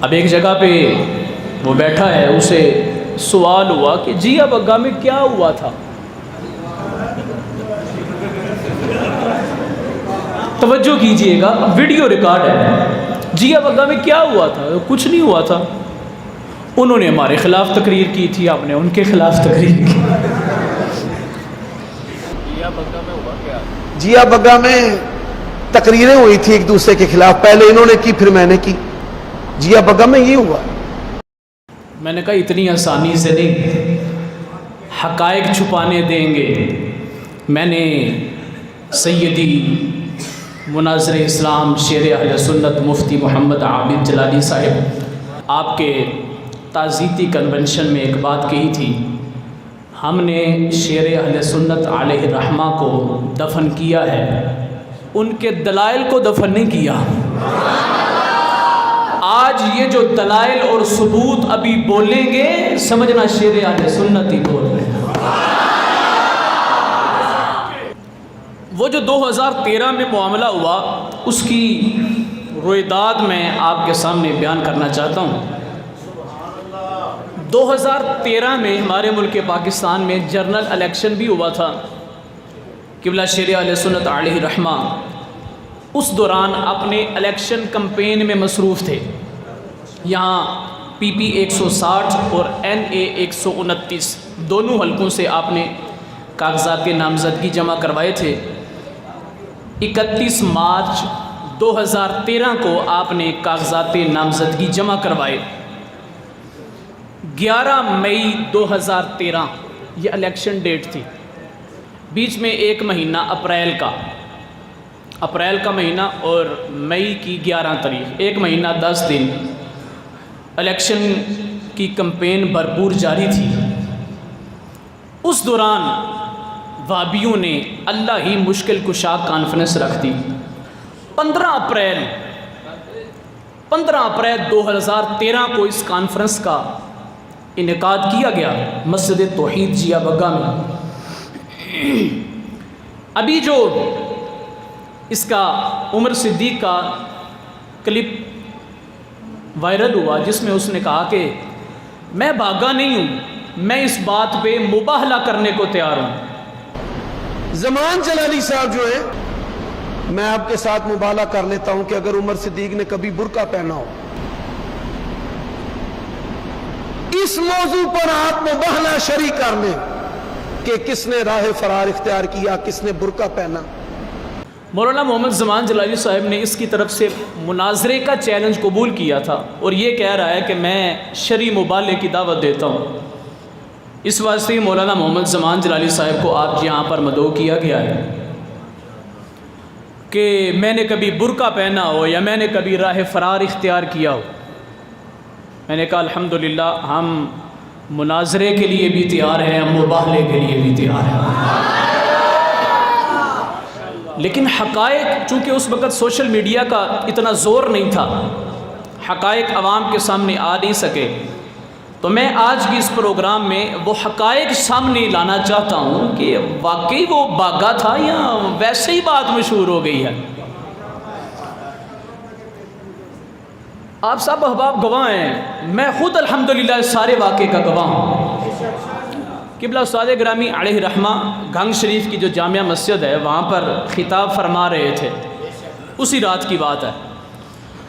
اب ایک جگہ پہ وہ بیٹھا ہے، اسے سوال ہوا کہ جیا بگا میں کیا ہوا تھا؟ توجہ کیجئے گا، ویڈیو ریکارڈ ہے۔ جیا بگا میں کیا ہوا تھا؟ کچھ نہیں ہوا تھا، انہوں نے ہمارے خلاف تقریر کی تھی، آپ نے ان کے خلاف تقریر کی۔ جیا بگا میں ہوا کیا؟ جیا بگا میں تقریریں ہوئی تھی ایک دوسرے کے خلاف، پہلے انہوں نے کی پھر میں نے کی۔ جیا بگا میں یہ ہوا۔ میں نے کہا اتنی آسانی سے نہیں، حقائق چھپانے دیں گے۔ میں نے سیدی مناظر اسلام شیر اہل سنت مفتی محمد عابد جلالی صاحب آپ کے تعزیتی کنونشن میں ایک بات کہی تھی، ہم نے شیر اہل سنت علیہ الرحمہ کو دفن کیا ہے، ان کے دلائل کو دفن نہیں کیا۔ آج یہ جو دلائل اور ثبوت ابھی بولیں گے، سمجھنا شیر اہل سنت ہی بول رہے ہیں۔ وہ جو 2013 میں معاملہ ہوا، اس کی رویداد میں آپ کے سامنے بیان کرنا چاہتا ہوں۔ 2013 میں ہمارے ملک پاکستان میں جنرل الیکشن بھی ہوا تھا۔ قبلہ شیر اہل سنت علیہ الرحمہ اس دوران اپنے الیکشن کمپین میں مصروف تھے۔ یہاں پی پی 160 اور NA 129 دونوں حلقوں سے آپ نے کاغذات نامزدگی جمع کروائے تھے۔ 31 مارچ 2013 کو آپ نے کاغذات نامزدگی جمع کروائے۔ 11 مئی 2013 یہ الیکشن ڈیٹ تھی۔ بیچ میں ایک مہینہ اپریل کا مہینہ اور مئی کی 11 تاریخ، ایک مہینہ 10 دن الیکشن کی کمپین بھرپور جاری تھی۔ اس دوران وہابیوں نے اللہ ہی مشکل کشا کانفرنس رکھ دی۔ 15 اپریل 2013 کو اس کانفرنس کا انعقاد کیا گیا مسجد توحید جیا بگا میں۔ ابھی جو اس کا عمر صدیق کا کلپ وائرل ہوا، جس میں اس نے کہا کہ میں بھاگا نہیں ہوں، میں اس بات پہ مباہلہ کرنے کو تیار ہوں۔ زمان جلالی صاحب جو ہے، میں آپ کے ساتھ مباہلہ کر لیتا ہوں کہ اگر عمر صدیق نے کبھی برقع پہنا ہو، اس موضوع پر آپ مباہلہ شریع کر لیں کہ کس نے راہ فرار اختیار کیا، کس نے برقع پہنا۔ مولانا محمد زمان جلالی صاحب نے اس کی طرف سے مناظرے کا چیلنج قبول کیا تھا اور یہ کہہ رہا ہے کہ میں شرعی مباحثے کی دعوت دیتا ہوں۔ اس واسطے مولانا محمد زمان جلالی صاحب کو آج یہاں پر مدعو کیا گیا ہے کہ میں نے کبھی برقع پہنا ہو یا میں نے کبھی راہ فرار اختیار کیا ہو۔ میں نے کہا الحمدللہ ہم مناظرے کے لیے بھی تیار ہیں، ہم مباحثے کے لیے بھی تیار ہیں، لیکن حقائق چونکہ اس وقت سوشل میڈیا کا اتنا زور نہیں تھا، حقائق عوام کے سامنے آ نہیں سکے، تو میں آج کی اس پروگرام میں وہ حقائق سامنے لانا چاہتا ہوں کہ واقعی وہ بھاگا تھا یا ویسے ہی بات مشہور ہو گئی ہے۔ آپ سب احباب گواہ ہیں، میں خود الحمدللہ اس سارے واقعے کا گواہ ہوں۔ قبلہ استاد گرامی علیہ الرحمہ گھنگ شریف کی جو جامعہ مسجد ہے، وہاں پر خطاب فرما رہے تھے، اسی رات کی بات ہے۔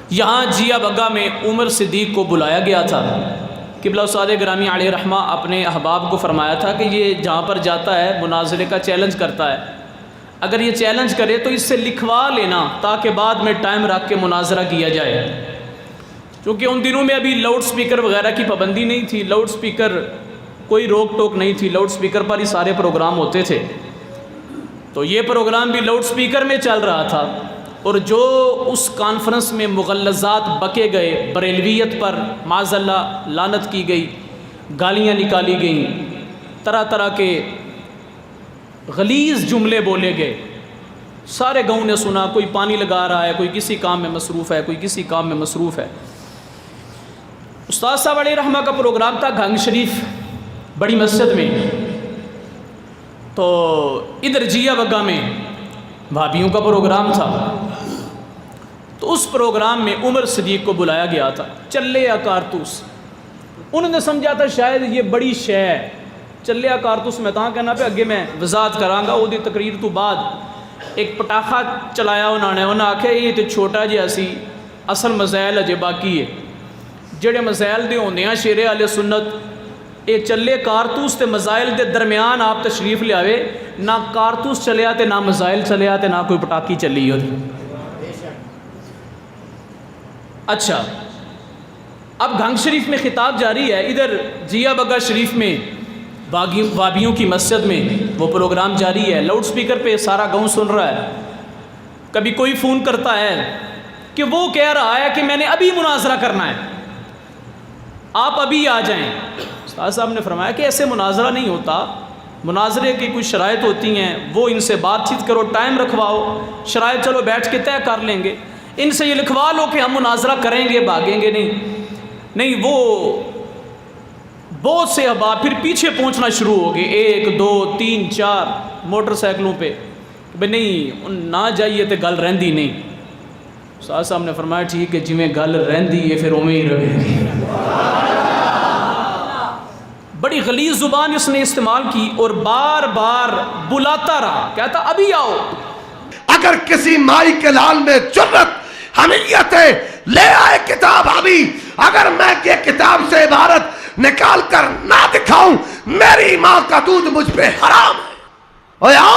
یہاں جیا بگا میں عمر صدیق کو بلایا گیا تھا۔ قبلہ استاد گرامی علیہ الرحمہ اپنے احباب کو فرمایا تھا کہ یہ جہاں پر جاتا ہے مناظرے کا چیلنج کرتا ہے، اگر یہ چیلنج کرے تو اس سے لکھوا لینا تاکہ بعد میں ٹائم رکھ کے مناظرہ کیا جائے۔ کیونکہ ان دنوں میں ابھی لاؤڈ سپیکر وغیرہ کی پابندی نہیں تھی، لاؤڈ سپیکر کوئی روک ٹوک نہیں تھی، لاؤڈ سپیکر پر ہی سارے پروگرام ہوتے تھے، تو یہ پروگرام بھی لاؤڈ سپیکر میں چل رہا تھا۔ اور جو اس کانفرنس میں مغلظات بکے گئے، بریلویت پر معاذ اللہ لعنت کی گئی، گالیاں نکالی گئیں، طرح طرح کے غلیظ جملے بولے گئے، سارے گاؤں نے سنا، کوئی پانی لگا رہا ہے، کوئی کسی کام میں مصروف ہے، کوئی کسی کام میں مصروف ہے۔ استاد صاحب علیہ رحمہ کا پروگرام تھا گھنگ شریف بڑی مسجد میں، تو ادھر جیا بگا میں بھابھیوں کا پروگرام تھا، تو اس پروگرام میں عمر صدیق کو بلایا گیا تھا، چلے یا کارتوس. انہوں نے سمجھا تھا شاید یہ بڑی شے ہے. چلے یا کارتوس میں تاں کہنا پہ اگے میں وضاحت کراں گا. وہ دی تقریر تو بعد ایک پٹاخہ چلایا انہوں نے آکھیا یہ تو چھوٹا جہا سی، اصل مسائل اجے باقی ہے. جڑے مسائل دے ہوندے ہیں شیر اہل سنت، یہ چلے کارتوس تے مسائل دے درمیان آپ تشریف لیاوے، نہ کارتوس چلیا تے نہ مسائل چلیا تے نہ کوئی پٹاکی چلی ہو. اچھا، اب گھنگ شریف میں خطاب جاری ہے. ادھر جیا بگا شریف میں وابیوں کی مسجد میں وہ پروگرام جاری ہے. لاؤڈ سپیکر پہ سارا گاؤں سن رہا ہے. کبھی کوئی فون کرتا ہے کہ وہ کہہ رہا ہے کہ میں نے ابھی مناظرہ کرنا ہے، آپ ابھی آ جائیں. استاد صاحب نے فرمایا کہ ایسے مناظرہ نہیں ہوتا، مناظرے کی کچھ شرائط ہوتی ہیں، وہ ان سے بات چیت کرو، ٹائم رکھواؤ، شرائط چلو بیٹھ کے طے کر لیں گے. ان سے یہ لکھوا لو کہ ہم مناظرہ کریں گے، بھاگیں گے نہیں. وہ بہت سے احباب پھر پیچھے پہنچنا شروع ہو گئے، 1 2 3 4 موٹر سائیکلوں پہ. بھئی نہیں نہ جائیے تو گل رہندی نہیں. استاد صاحب نے فرمایا ٹھیک ہے جی میں گل رہندی ہے پھر اویں ہی رہے گی. بڑی غلیظ زبان اس نے استعمال کی اور بار بار بلاتا رہا، کہتا ابھی آؤ. اگر کسی مائی کے لال میں جرت حمیت ہے لے آئے کتاب ابھی. اگر میں یہ کتاب سے عبارت نکال کر نہ دکھاؤں میری ماں کا دودھ مجھ پہ حرام ہے. اویا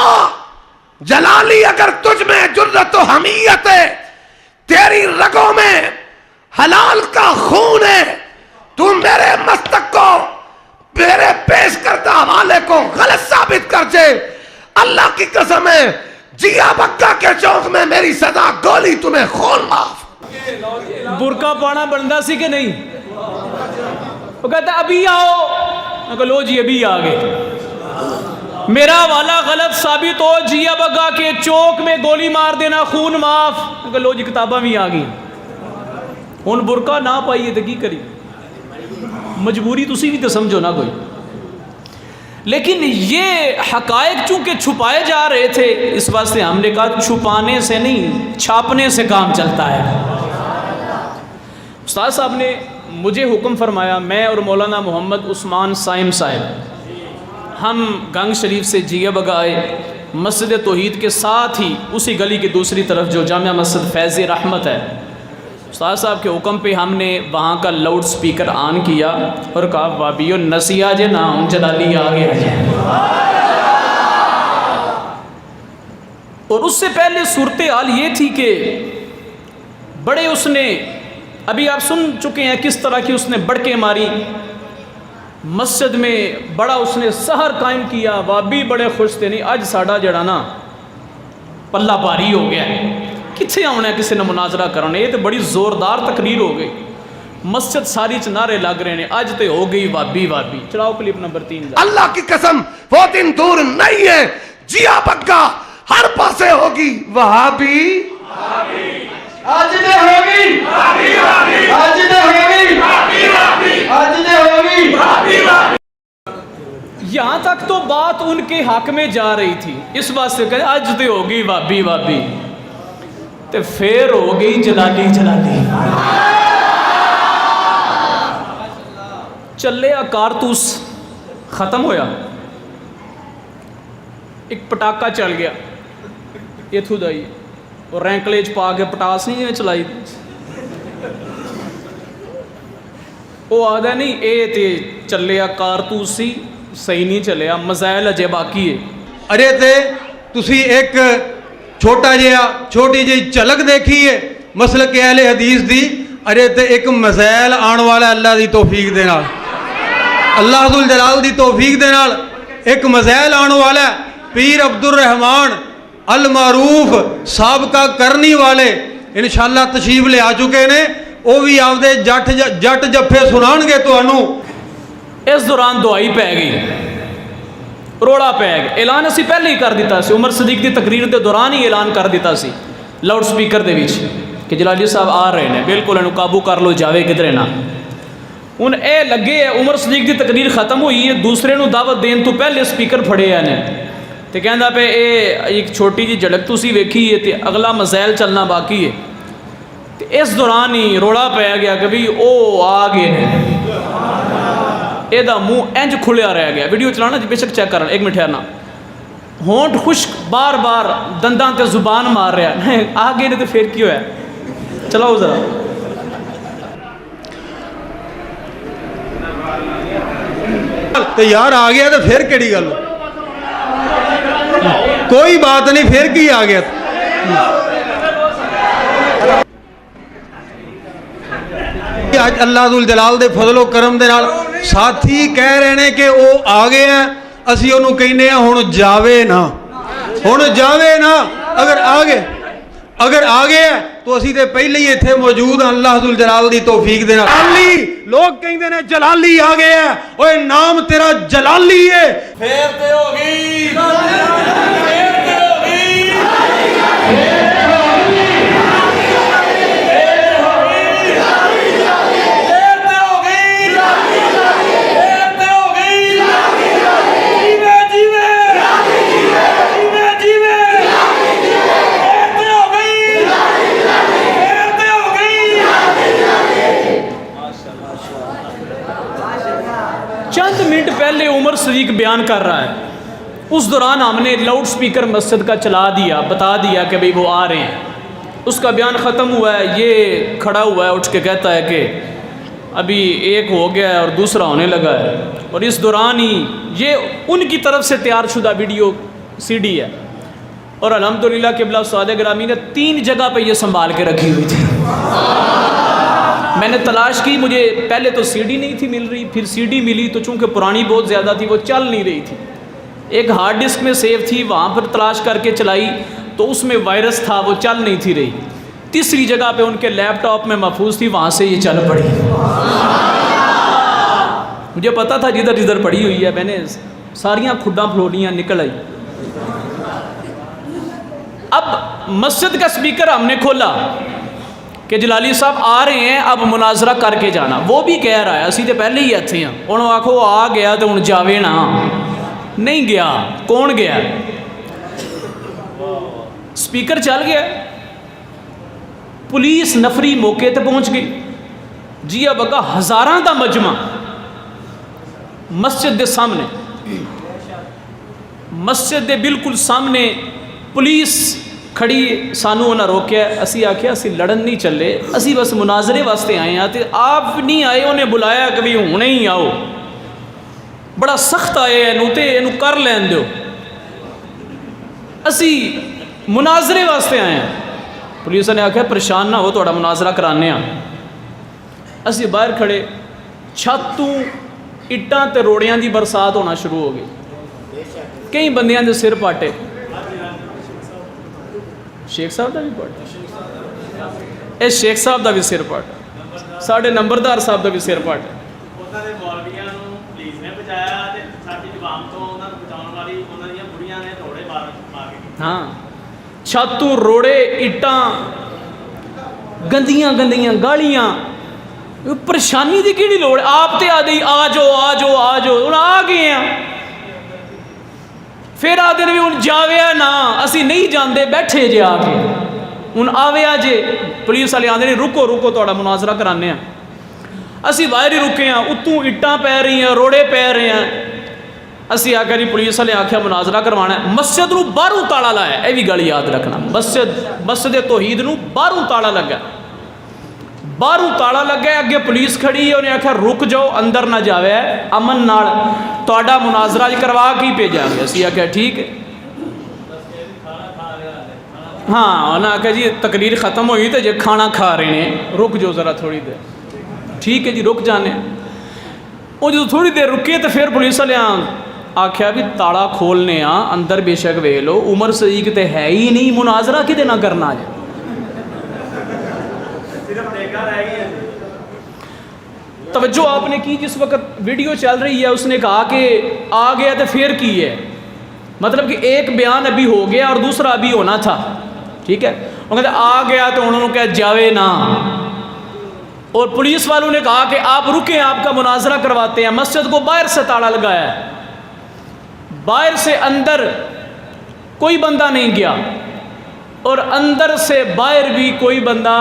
جلالی اگر تجھ میں جرت و حمیت ہے، تیری رگوں میں حلال کا خون ہے، تو میرے مستق کو، میرے پیش کردہ حوالے کو غلط ثابت کر دے. اللہ کی قسم ہے جیا بکا کے چوک میں میری سزا گولی، تمہیں خون معاف. برقع پانا بنتا سی کہ نہیں؟ وہ کہتا ابھی آؤ. میں کہا لو جی ابھی آ گئے. میرا والا غلط ثابت ہو، جیا بگا کے چوک میں گولی مار دینا، خون معاف. میں کہا لو جی کتاباں بھی آ گئی. ہن برقع نہ پائیے تو کی کری، مجبوری تسی بھی تو سمجھو نا کوئی. لیکن یہ حقائق چونکہ چھپائے جا رہے تھے، اس واسطے ہم نے کہا چھپانے سے نہیں چھاپنے سے کام چلتا ہے. استاد صاحب نے مجھے حکم فرمایا، میں اور مولانا محمد عثمان صائم صاحب، ہم گنگ شریف سے جیا بگا آئے. مسجد توحید کے ساتھ ہی اسی گلی کی دوسری طرف جو جامعہ مسجد فیض رحمت ہے، استاد صاحب کے حکم پہ ہم نے وہاں کا لاؤڈ سپیکر آن کیا اور کہا وابیو نسیہ جے نام جلالی آگے آئے. اور اس سے پہلے صورتحال یہ تھی کہ بڑے اس نے، ابھی آپ سن چکے ہیں کس طرح کی اس نے بڑکیں ماری. مسجد میں بڑا اس نے سحر قائم کیا. وابی بڑے خوش تھے، نہیں اج ساڈا جڑا نا پلہ باری ہو گیا ہے، کتنے آنا ہے کسی نے مناظرہ کرنا. یہ تو بڑی زوردار تقریر ہو گئی، مسجد ساری نعرے لگ رہے ہیں اج تو ہو گئی وابی وابی. چلاؤ کلپ نمبر 3. اللہ کی قسم وہ دن دور نہیں ہے، جیا بگا ہر پاسے ہوگی وہابی. آج نے ہوگی، آج نے ہوگی، آج نے ہوگی. یہاں تک تو بات ان کے حق میں جا رہی تھی، اس بات سے کہ اج تو ہوگی وابی وابی، تو پھر ہو گئی جلالی جلالی. چلے کارتوس ختم ہویا، ایک پٹاکا چل گیا اتھو دائی اور رینکلیج پا کے پٹاس نہیں چلائی. وہ آدھا نہیں اے تے چلیا کارتوس سی صحیح نہیں چلیا، مزائل اجے باقی ہے. ارے تے تسی ایک چھوٹی جی جھلک دیکھی ہے مسلک اہل حدیث دی. ارے تے ایک مزائل آن والا اللہ دی توفیق دے نال، اللہ ذل جلال دی توفیق دے نال ایک مزائل آن والا ہے. پیر عبد الرحمان المعروف سابقہ کرنی والے انشاءاللہ تشریف لے آ چکے نے. وہ بھی آپ دے جٹ جفے سنان گے تو انو. اس دوران دعائی پہ گئی، روڑا پہ گیا. اعلان اسی پہلے ہی کر دیتا سی، عمر صدیق دی تقریر دے دوران ہی اعلان کر دیتا سی لاؤڈ سپیکر دے وچ کہ جلالی صاحب آ رہے ہیں، بالکل انہوں قابو کر لو، جاوے کدھر نہ. ہن اے لگے عمر صدیق دی تقریر ختم ہوئی ہے، دوسرے نو دعوت دین تو پہلے سپیکر پھڑے ہیں تے کہندا پہ اے ایک چھوٹی جی جھلک تسی ویکھی ہے تے اگلا مزائل چلنا باقی ہے. اس دوران ہی روڑا پہ گیا کہ بھی او آ گئے نے، یہ منہ انج کھلیا رہ گیا. ویڈیو چلانا جی بے شک چیک کرنا، ایک منٹ ٹھہرنا. ہونٹ خشک بار بار دنداں تے زبان مار رہا ہے. آ گئے نے تو پھر کی ہوا؟ چلاؤ ذرا. تو یار آ گیا تو پھر کیڑی گل؟ کوئی بات نہیں، پھر کی آ گیا؟ اج اللہ ذو الجلال دے فضل و کرم دے نال ساتھی کہہ رہے ہیں کہ وہ آ گئے ہیں، اسی انہوں کہنے ہیں ہن جاوے نا، ہن جاوے نا. اگر آ گئے ہیں تو اسی تے پہلے ہی ایتھے موجود ہیں اللہ ذو الجلال دی توفیق دے نال. جلالی لوگ کہندے نے جلالی آ گئے ہیں، اوے نام تیرا جلالی ہے. پھر تے ہو گئی چند منٹ پہلے عمر صدیق بیان کر رہا ہے، اس دوران ہم نے لاؤڈ سپیکر مسجد کا چلا دیا، بتا دیا کہ بھئی وہ آ رہے ہیں. اس کا بیان ختم ہوا ہے، یہ کھڑا ہوا ہے اٹھ کے کہتا ہے کہ ابھی ایک ہو گیا ہے اور دوسرا ہونے لگا ہے. اور اس دوران ہی یہ ان کی طرف سے تیار شدہ ویڈیو سی ڈی ہے، اور الحمدللہ قبلہ استاد گرامی نے 3 جگہ پہ یہ سنبھال کے رکھی ہوئی تھی. میں نے تلاش کی، مجھے پہلے تو سی ڈی نہیں تھی مل رہی، پھر سی ڈی ملی تو چونکہ پرانی بہت زیادہ تھی وہ چل نہیں رہی تھی. ایک ہارڈ ڈسک میں سیو تھی، وہاں پر تلاش کر کے چلائی تو اس میں وائرس تھا، وہ چل نہیں تھی رہی. تیسری جگہ پہ ان کے لیپ ٹاپ میں محفوظ تھی، وہاں سے یہ چل پڑی. مجھے پتا تھا جدھر جدھر پڑی ہوئی ہے، میں نے ساریاں کھڈاں پھلوڑیاں نکل آئی. اب مسجد کا سپیکر ہم نے کھولا کہ جلالی صاحب آ رہے ہیں، اب مناظرہ کر کے جانا. وہ بھی کہہ رہا ہے اسی تو پہلے ہی اتنے ہیں، انہوں آکھو آ گیا تو ہوں جاوے نا. نہیں گیا. کون گیا؟ سپیکر چل گیا. پولیس نفری موقع تے پہنچ گئی. جی اب اگا ہزاراں دا مجمع مسجد دے سامنے، مسجد دے بالکل سامنے پولیس کھڑی. سانو انہاں روکیا، اسی آکھیا اسی لڑن نہیں چلے، اسی بس مناظرے واسطے آئے ہیں. تے آپ نہیں آئے، انہیں بلایا کہ بھی ہونے ہی آؤ، بڑا سخت آئے ہیں تے اینو کر لین دیو، اسی مناظرے واسطے آئے ہیں. پولیس نے آکھیا پریشان نہ ہو، تھوڑا مناظرہ کرانے ہیں. اسی باہر کھڑے، چھتوں اٹاں تے روڑیاں دی برسات ہونا شروع ہو گئی. کئی بندیاں دے سر پاٹے، شیخ صاحب دا بھی پاٹا، اے شیخ صاحب دا بھی سر پاٹا، ساڑھے نمبردار صاحب دا بھی سر پاٹا. ہاں چھاتوں روڑے اٹاں گندیاں گندیاں گالیاں. پریشانی دی کیڑی لوڑ؟ آپ تے آ گئی آ جاؤ آ جاؤ آ جاؤ، ہن آ گئے ہیں. پھر آدھے بھی ہوں جاویا نا، اسی نہیں جاندے بیٹھے جے آ کے، ہوں آویا جے. پولیس والے آدھے رکو رکو تھوڑا مناظرہ کرانے ہیں. اسی باہر ہی رکے ہیں، اتوں اٹاں پی رہی ہیں، روڑے پی رہے ہیں. اسی آ کر پولیس والے آخیا مناظرہ کروانا ہے. مسجد نو باہروں تالا لایا، یہ بھی گل یاد رکھنا، مسجد توحید نو باہروں تالا لگا، باہروں تالا لگا. اگے پولیس کھڑی ہے، انہیں آخیا رک جاؤ، اندر نہ جاوے، امن نال تہاڈا مناظرہ کروا کے بھیجا گیا. اسی آخیا ٹھیک ہے. ہاں انہیں آخیا جی تقریر ختم ہوئی تو جی کھانا کھا رہے ہیں، رک جاؤ ذرا تھوڑی دیر. ٹھیک ہے جی رک جانے. وہ جو تھوڑی دیر رکے تو پھر پولیس والے آخیا بھی تالا کھولنے اندر بے شک وے لو، عمر صدیق تے ہے ہی نہیں، مناظرہ کدے نہ کرنا جائے. توجہ آپ نے کی جس وقت ویڈیو چل رہی ہے، اس نے کہا کہ آ گیا تو پھر کی ہے، مطلب کہ ایک بیان ابھی ہو گیا اور دوسرا ابھی ہونا تھا. ٹھیک ہے، وہ کہتے آ گیا تو انہوں نے کہا جاوے نا. اور پولیس والوں نے کہا کہ آپ رکیں، آپ کا مناظرہ کرواتے ہیں. مسجد کو باہر سے تالا لگایا ہے، باہر سے اندر کوئی بندہ نہیں گیا. اور اندر سے باہر بھی کوئی بندہ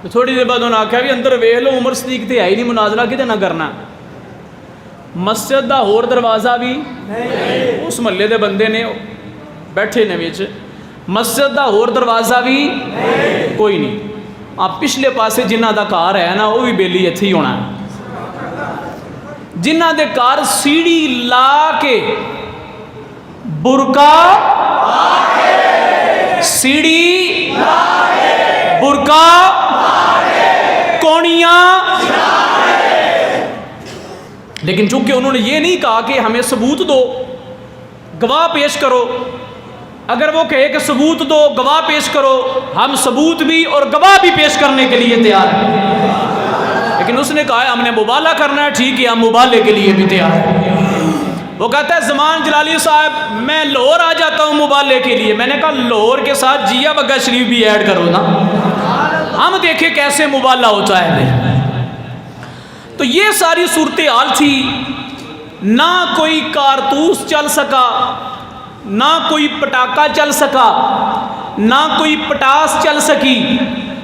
تھوڑی دیر بعد انہوں نے آخیا بھی اندر ویخ لو عمر صدیق تے ہے ہی نہیں، مناظرہ کتے نہ کرنا۔ مسجد دا ہور دروازہ بھی اس محلے دے بندے نے بیٹھے نے وچ، مسجد دا ہور دروازہ بھی کوئی نہیں۔ آپ پچھلے پاسے جنہ دا کار ہے نا وہ بھی بیلی اتھے ہی ہونا ہے، جنہ دے کار سیڑھی لا کے برکا سیڑھی برکا کونیاں، لیکن چونکہ انہوں نے یہ نہیں کہا کہ ہمیں ثبوت دو، گواہ پیش کرو، اگر وہ کہے کہ ثبوت دو گواہ پیش کرو، ہم ثبوت بھی اور گواہ بھی پیش کرنے کے لیے تیار ہیں، لیکن اس نے کہا ہے ہم نے مبالغہ کرنا ہے، ٹھیک ہے ہم مبالغے کے لیے بھی تیار ہیں۔ وہ کہتا ہے زمان جلالی صاحب میں لاہور آ جاتا ہوں مبالغے کے لیے، میں نے کہا لاہور کے ساتھ جیا بگا شریف بھی ایڈ کرو نا، ہم دیکھیں کیسے مبالغہ ہوتا ہے۔ تو یہ ساری صورتحال تھی، نہ کوئی کارتوس چل سکا، نہ کوئی پٹاخہ چل سکا، نہ کوئی پٹاس چل سکی،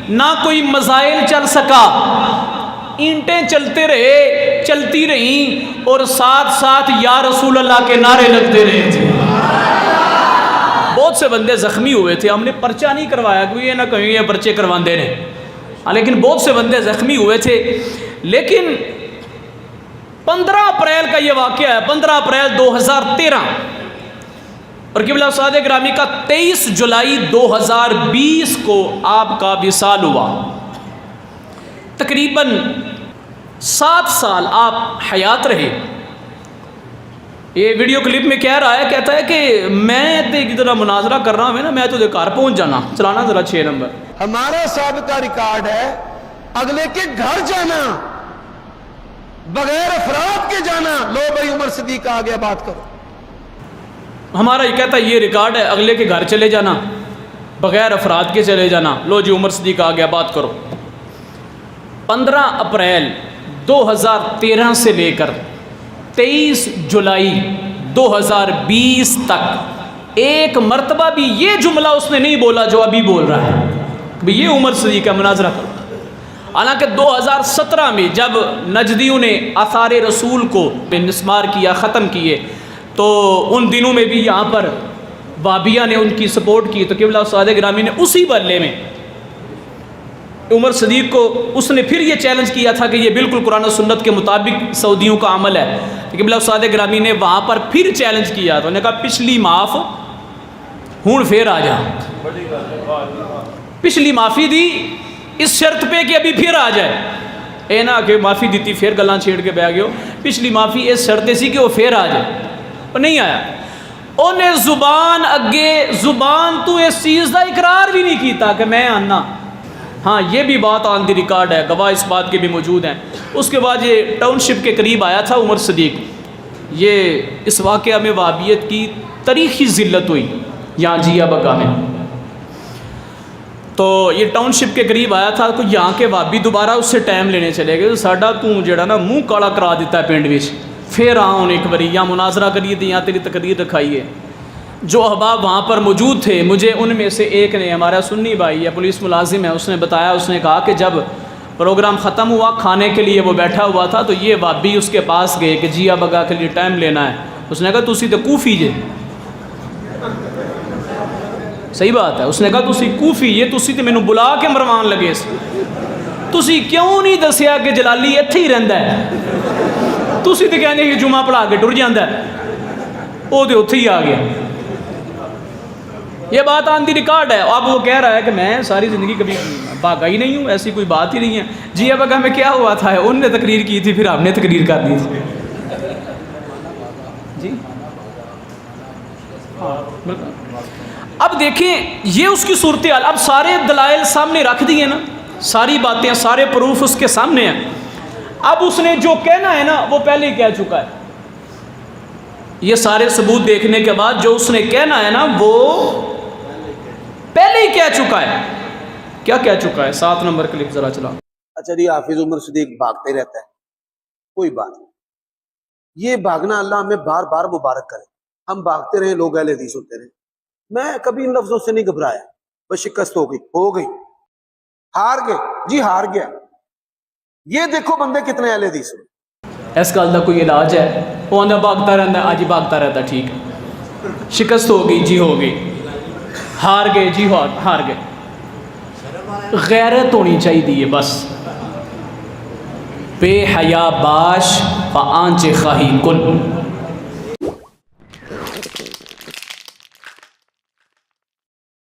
نہ کوئی میزائل چل سکا، اینٹیں چلتے رہے، چلتی رہیں، اور ساتھ ساتھ یا رسول اللہ کے نعرے لگتے رہے تھے۔ بہت سے بندے زخمی ہوئے تھے، ہم نے پرچہ نہیں کروایا کہ یہ نہ کہیں یہ پرچے کرواندے نے، لیکن بہت سے بندے زخمی ہوئے تھے۔ لیکن 15 اپریل کا یہ واقعہ ہے، 15 اپریل 2013، اور قبلہ صادق گرامی کا 23 جولائی 2020 کو آپ کا وصال ہوا۔ تقریباً 7 سال آپ حیات رہے۔ یہ ویڈیو کلپ میں کہہ رہا ہے، کہتا ہے کہ میں تے ذرا مناظرہ کر رہا ہوں نا، میں تو دے گھر پہنچ جانا، چلانا ذرا 6 نمبر۔ ہمارا سابقہ ریکارڈ ہے اگلے کے گھر جانا، بغیر افراد کے جانا، لو بھائی عمر صدیق آ گیا بات کرو۔ ہمارا یہ کہتا ہے یہ ریکارڈ ہے، اگلے کے گھر چلے جانا، بغیر افراد کے چلے جانا، لو جی عمر صدیق آ گیا بات کرو۔ 15 اپریل 2013 سے لے کر 23 جولائی 2020 تک ایک مرتبہ بھی یہ جملہ اس نے نہیں بولا جو ابھی بول رہا ہے کہ یہ عمر صدیق کا مناظرہ کرو۔ حالانکہ 2017 میں جب نجدیوں نے آثار رسول کو مسمار کیا، ختم کیے، تو ان دنوں میں بھی یہاں پر وابیہ نے ان کی سپورٹ کی، تو قبلہ صادق گرامی نے اسی بلے میں عمر صدیق کو اس نے پھر یہ چیلنج کیا تھا کہ یہ بالکل قرآن و سنت کے مطابق سعودیوں کا عمل ہے۔ قبلہ صادق گرامی نے وہاں پر پھر چیلنج کیا، تو انہوں نے کہا پچھلی معاف ہون پھر آ جا، پچھلی معافی دی اس شرط پہ کہ ابھی پھر آ جائے، اے نا کہ معافی دیتی پھر گلاں چھیڑ کے بہ گئے، پچھلی معافی اس شرط سی کہ وہ پھر آ جائے، وہ نہیں آیا۔ انہیں زبان اگے زبان تو اس چیز کا اقرار بھی نہیں کیتا کہ میں آنا۔ ہاں یہ بھی بات آن دی ریکارڈ ہے، گواہ اس بات کے بھی موجود ہیں۔ اس کے بعد یہ ٹاؤن شپ کے قریب آیا تھا عمر صدیق، یہ اس واقعہ میں وہابیت کی تاریخی ذلت ہوئی یہاں جیا بگا میں، تو یہ ٹاؤن شپ کے قریب آیا تھا، کوئی یہاں کے وہابی دوبارہ اس سے ٹائم لینے چلے گئے، ساڈا تو جڑا نا منہ کالا کرا دیتا ہے پنڈ وچ، پھر آؤں ایک باری یہاں مناظرہ کریے تھی، یہاں تیری تقریر رکھائی ہے۔ جو احباب وہاں پر موجود تھے، مجھے ان میں سے ایک نے، ہمارا سنی بھائی ہے، پولیس ملازم ہے، اس نے بتایا، اس نے کہا کہ جب پروگرام ختم ہوا کھانے کے لیے وہ بیٹھا ہوا تھا، تو یہ وہابی اس کے پاس گئے کہ جیا بگا کے لیے ٹائم لینا ہے۔ اس نے کہا تسی تو کوفی جے، صحیح بات ہے، اس نے کہا تسی کوفی یہ تسی تو مینوں بلا کے مروان لگے سی، تسی کیوں نہیں دسیا کہ جلالی ایتھے ہی رہندا ہے، تسی تو کہندے کہ جمعہ پڑھا کے ٹر جاندا ہے، وہ تو اتھے ہی آ گیا۔ یہ بات آن دی ریکارڈ ہے۔ اب وہ کہہ رہا ہے کہ میں ساری زندگی کبھی بھاگا ہی نہیں ہوں، ایسی کوئی بات ہی نہیں ہے۔ جی اب اگر ہمیں کیا ہوا تھا، ان نے تقریر کی تھی پھر ہم نے تقریر کر دی تھی۔ جی اب دیکھیں یہ اس کی صورتحال، اب سارے دلائل سامنے رکھ دیے نا، ساری باتیں سارے پروف اس کے سامنے ہیں۔ اب اس نے جو کہنا ہے نا وہ پہلے ہی کہہ چکا ہے، یہ سارے ثبوت دیکھنے کے بعد جو اس نے کہنا ہے نا وہ پہلے ہی کہہ چکا ہے۔ کیا کہہ چکا ہے؟ 7 نمبر کلپ ذرا چلا۔ اچھا جی، حافظ عمر صدیق بھاگتے رہتا ہے، کوئی بات نہیں، یہ بھاگنا اللہ ہمیں بار بار مبارک کرے، ہم بھاگتے رہیں، لوگ اہل حدیث ہوتے رہیں۔ میں کبھی ان لفظوں سے نہیں گھبرایا، بس شکست ہو گئی، ہار گئے جی، ہار گیا۔ یہ دیکھو بندے کتنے اہل حدیث ہیں۔ اس گل کا کوئی علاج ہے؟ وہ آدھا بھاگتا رہتا ہے، جی بھاگتا رہتا، ٹھیک ہے، شکست ہو گئی جی، ہو گئی، ہار گئے جی، ہار گئے۔ غیرت ہونی چاہیے بس۔ بے حیا باش فآنچ خواہی کن،